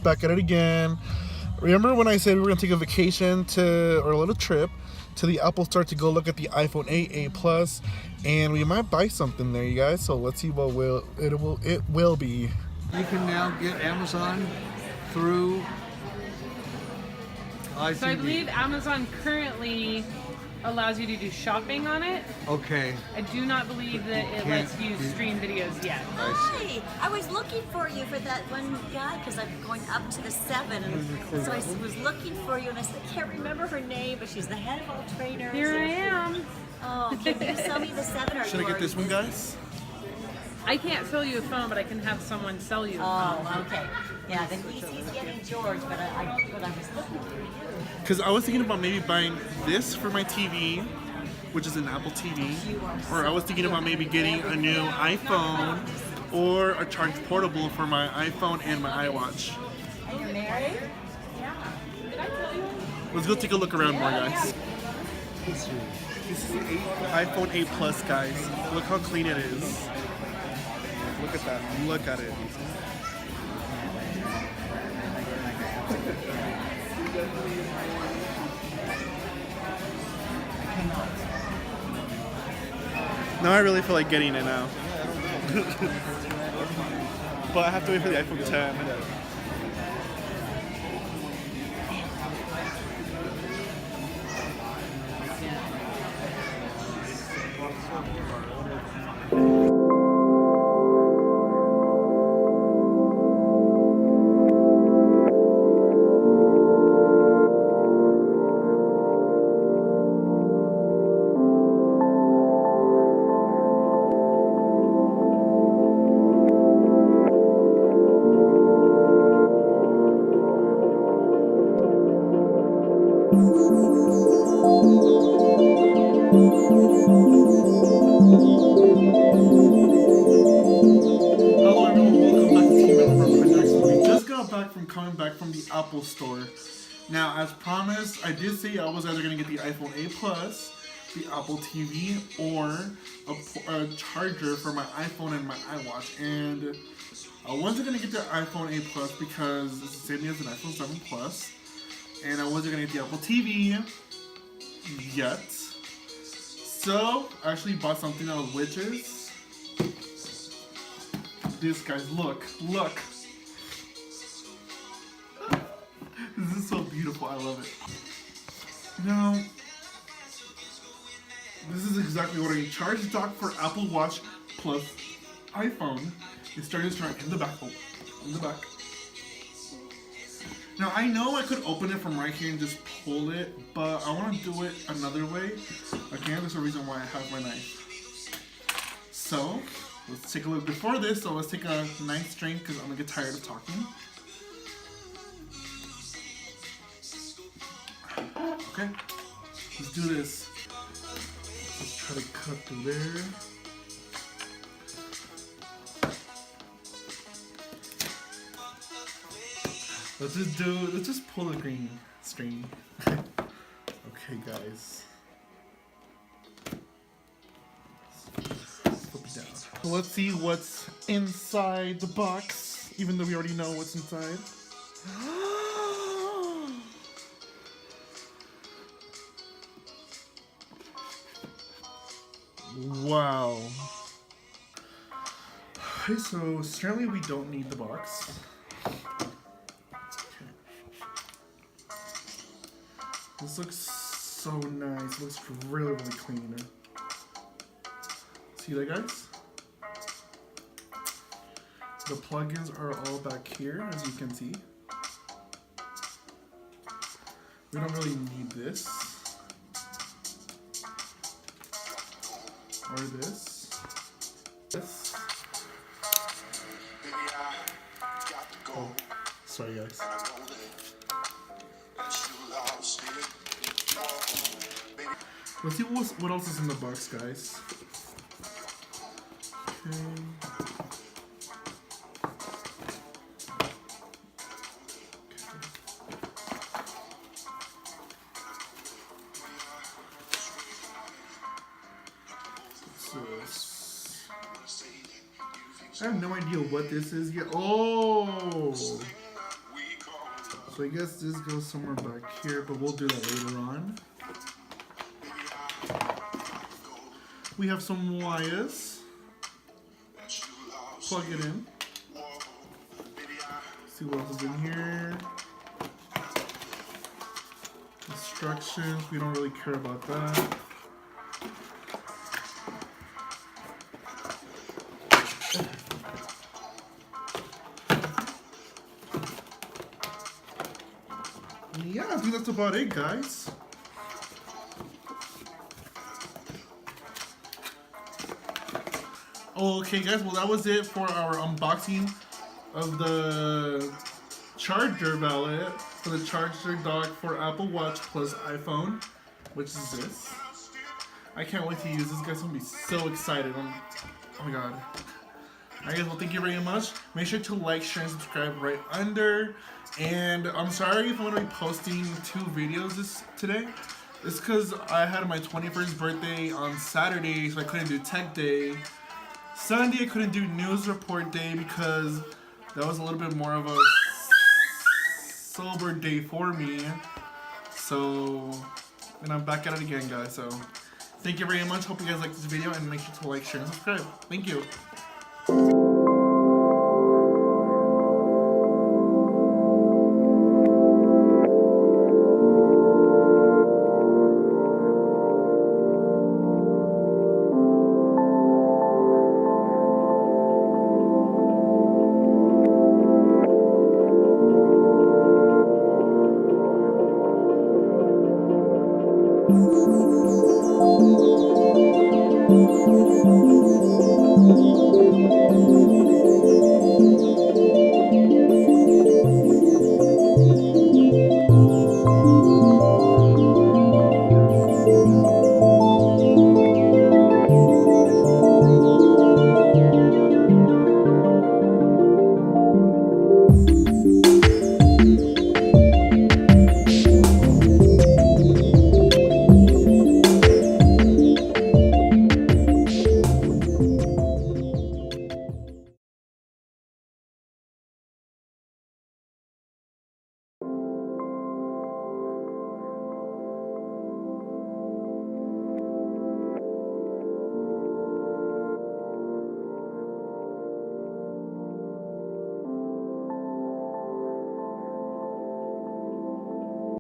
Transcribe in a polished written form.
back at it again. Remember when I said we were gonna take a vacation or a little trip to the Apple Store to go look at the iPhone 8, 8 Plus, and we might buy something there, you guys. So let's see what it will be. You can now get Amazon through iTunes. So I believe Amazon currently allows you to do shopping on it. Okay. I do not believe that it lets you stream videos yet. Hi! I was looking for you for that one guy because I'm going up to the 7, and so I was looking for you, and I can't remember her name, but she's the head of all trainers. Here I am. Oh, can you sell me the 7? Or Should I get this one, guys? I can't sell you a phone, but I can have someone sell you a phone. Oh, okay. Yeah, then he's getting George, but I was looking for you. Because I was thinking about maybe buying this for my TV, which is an Apple TV, or I was thinking about maybe getting a new iPhone or a charge portable for my iPhone and my iWatch. Are you married? Let's go take a look around more, guys. This is the iPhone 8 Plus, guys. Look how clean it is. Look at that. Look at it. Now I really feel like getting it now. But I have to wait for the iPhone 10. Hello everyone, welcome back to Team Apple. We just got back from coming back from the Apple Store. Now, as promised, I did say I was either going to get the iPhone 8 Plus, the Apple TV, or a charger for my iPhone and my iWatch. And I wasn't going to get the iPhone 8 Plus because it's the same as an iPhone 7 Plus. And I wasn't going to get the Apple TV yet. So, I actually bought something else, which is this, guys. Look. This is so beautiful. I love it. Now, this is exactly what I need. Charge dock for Apple Watch plus iPhone. It's starting to start in the back. Oh, in the back. Now, I know I could open it from right here and just pull it, but I want to do it another way. Again, there's a reason why I have my knife. So, let's take a look. Before this, so let's take a knife string because I'm going to get tired of talking. Okay, let's do this. Let's try to cut through there. Let's just pull the green string. Okay, guys. Flip it down. So let's see what's inside the box, even though we already know what's inside. Wow. Okay, so certainly we don't need the box. This looks so nice. It looks really, really clean. See that, guys? The plugins are all back here, as you can see. We don't really need this. Or this. This. Oh, sorry, guys. Let's see what else is in the box, guys. Okay. I have no idea what this is yet. Oh! So I guess this goes somewhere back here, but we'll do that later on. We have some wires. Plug it in. See what else is in here. Instructions, we don't really care about that. Yeah, I think that's about it, guys. Okay, guys, well, that was it for our unboxing of the charger valet for the charger dock for Apple Watch plus iPhone, which is this. I can't wait to use this. Guys, gonna be so excited. Oh my god. Alright, guys, well, thank you very much. Make sure to like, share, and subscribe right under. And I'm sorry if I'm gonna be posting 2 videos today. It's because I had my 21st birthday on Saturday, so I couldn't do tech day. Sunday I couldn't do news report day because that was a little bit more of a sober day for me. So, and I'm back at it again, guys. So, thank you very much. Hope you guys like this video, and make sure to like, share, and subscribe. Thank you. Thank you.